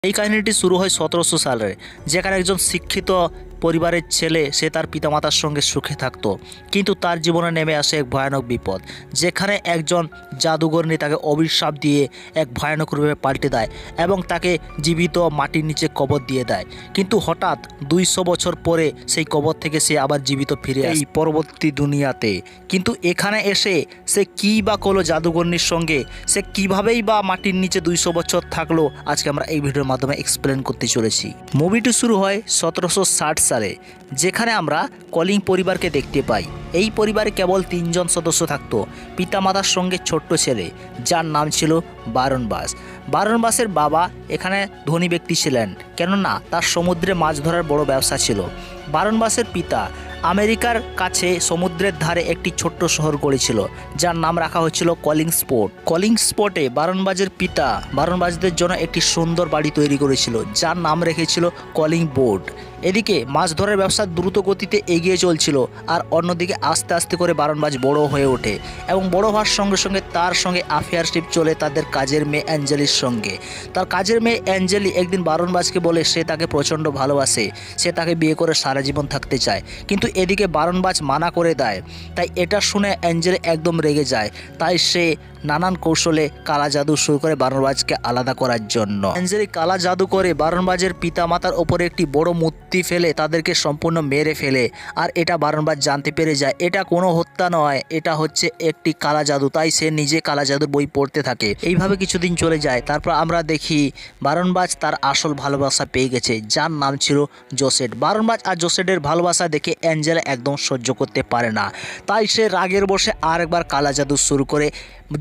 এই কাহিনীটি শুরু হয় 1700 সালে, যেখানে একজন শিক্ষিত পরিবারের ছেলে সে তার পিতামাতার সঙ্গে সুখে থাকতো, কিন্তু তার জীবনে নেমে আসে এক ভয়ানক বিপদ, যেখানে একজন জাদুকরনী তাকে অভিশাপ দিয়ে এক ভয়ানক রূপে পাল্টে দেয় এবং তাকে জীবিত মাটির নিচে কবর দিয়ে দেয়। কিন্তু হঠাৎ 200 বছর পরে সেই কবর থেকে সে আবার জীবিত ফিরে আসে এই পরবর্তী দুনিয়াতে। কিন্তু এখানে এসে সে কী বা করলো জাদুকরনীর সঙ্গে, সে কীভাবেই বা মাটির নিচে 200 বছর থাকলো, আজকে আমরা এই ভিডিওর মাধ্যমে এক্সপ্লেন করতে চলেছি। মুভিটি শুরু হয় 1760 সালে, যেখানে আমরা কলিং পরিবারকে দেখতে পাই। এই পরিবারে কেবল 3 জন সদস্য থাকতো, পিতামাতার সঙ্গে ছোট্ট ছেলে যার নাম ছিল বারনবাস। বারনবাসের বাবা এখানে ধনী ব্যক্তি ছিলেন, কেননা তার সমুদ্রে মাছ ধরার বড় ব্যবসা ছিল। বারনবাসের পিতা আমেরিকার কাছে সমুদ্রের ধারে একটি ছোট্ট শহর গড়েছিল, যার নাম রাখা হয়েছিল কলিং স্পোর্ট। কলিং স্পোর্টে বারনবাজের পিতা বারনবাজদের জন্য একটি সুন্দর বাড়ি তৈরি করেছিল, যার নাম রেখেছিল কলিং বোর্ড। এদিকে মাছ ধরার ব্যবসা দ্রুত গতিতে এগিয়ে চলছিল, আর অন্যদিকে আস্তে আস্তে করে বারনবাজ বড় হয়ে ওঠে এবং বড় হওয়ার সঙ্গে সঙ্গে তার সঙ্গে অ্যাফেয়ারশিপ চলে তাদের কাজের মেয়ে অ্যাঞ্জেলির সঙ্গে। তার কাজের মেয়ে অ্যাঞ্জেলি একদিন বারনবাজকে বলে সে তাকে প্রচণ্ড ভালোবাসে, সে তাকে বিয়ে করে সারা জীবন থাকতে চায়, কিন্তু এদিকে বারনবাজ মানা করে দেয়। তাই এটা শুনে অ্যাঞ্জেলি একদম রেগে যায়, তাই সে নানান কৌশলে কালা জাদু শুরু করে বারনবাজকে আলাদা করার জন্য। অ্যাঞ্জেলি কালা জাদু করে বারনবাজের পিতামাতার ওপরে একটি বড় মূর্তি ফেলে তাদেরকে সম্পূর্ণ মেরে ফেলে, আর এটা বারনবাজ জানতে পেরে যায় এটা কোনো হত্যা নয়, এটা হচ্ছে একটি কালা জাদু। তাই সে নিজে কালা জাদুর বই পড়তে থাকে। এইভাবে কিছুদিন চলে যায়, তারপর আমরা দেখি বারনবাজ তার আসল ভালোবাসা পেয়ে গেছে, যার নাম ছিল জোসেট। বারনবাজ আর জোসেটের ভালোবাসা দেখে অ্যাঞ্জেলা একদম সহ্য করতে পারে না, তাই সে রাগের বশে আরেকবার কালা জাদু শুরু করে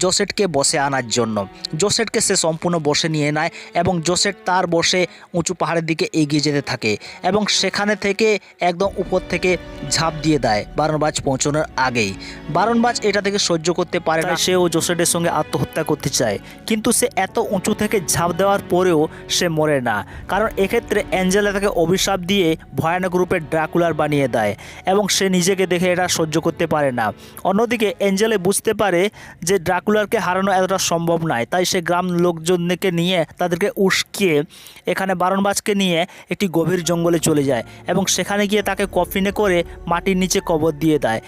জোসেটকে বসে আনার জন্য। জোসেটকে সে সম্পূর্ণ বসে নিয়ে নেয় এবং জোসেট তার বসে উঁচু পাহাড়ের দিকে এগিয়ে যেতে থাকে এবং সেখানে থেকে একদম উপর থেকে ঝাঁপ দিয়ে দেয় বারনবাজ পৌঁছানোর আগেই। বারনবাজ এটা থেকে সহ্য করতে পারে না, সেও জোসেটের সঙ্গে আত্মহত্যা করতে চায়, কিন্তু সে এত উঁচু থেকে ঝাঁপ দেওয়ার পরেও সে মরে না, কারণ এক্ষেত্রে অ্যাঞ্জেলা তাকে অভিশাপ দিয়ে ভয়ানক রূপে ড্রাকুলার বানিয়ে দেয় এবং সে নিজেকে দেখে এটা সহ্য করতে পারে না। অন্যদিকে অ্যাঞ্জেলা বুঝতে পারে যে ড্রাকুলারকে হারানো এতটা সম্ভব নয়, তাই সে গ্রাম লোকজনকে নিয়ে তাদেরকে উস্কিয়ে এখানে বারনবাজকে নিয়ে একটি গভীর জঙ্গলে চলে যায় এবং সেখানে গিয়ে তাকে কফিনে করে মাটির নিচে কবর দিয়ে দেয়।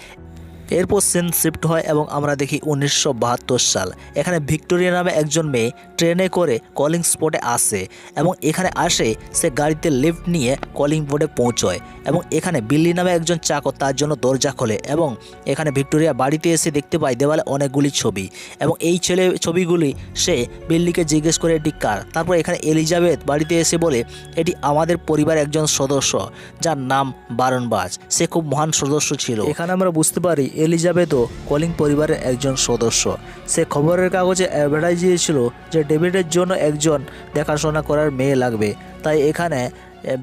এরপর সিন শিফট হয় এবং আমরা দেখি 1972 সাল। এখানে ভিক্টোরিয়া নামে একজন মেয়ে ট্রেনে করে কলিং স্পটে আসে এবং এখানে আসে সে গাড়িতে লিফট নিয়ে কলিং বোর্ডে পৌঁছয় এবং এখানে বিল্লি নামে একজন চাকর তার জন্য দরজা খোলে এবং এখানে ভিক্টোরিয়া বাড়িতে এসে দেখতে পায় দেওয়ালে অনেকগুলি ছবি এবং এই ছবিগুলি সে বিল্লিকে জিজ্ঞেস করে এটি কার। তারপর এখানে এলিজাবেথ বাড়িতে এসে বলে এটি আমাদের পরিবারের একজন সদস্য যার নাম বারনবাজ, সে খুব মহান সদস্য ছিল। এখানে আমরা বুঝতে পারি এলিজাবেথও কলিং পরিবারের একজন সদস্য। সে খবরের কাগজে অ্যাডভার্টাইজ দিয়েছিল যে ডেভিডের জন্য একজন দেখাশোনা করার মেয়ে লাগবে, তাই এখানে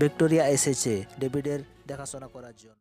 ভিক্টোরিয়া এসেছে ডেভিডের দেখাশোনা করার জন্য।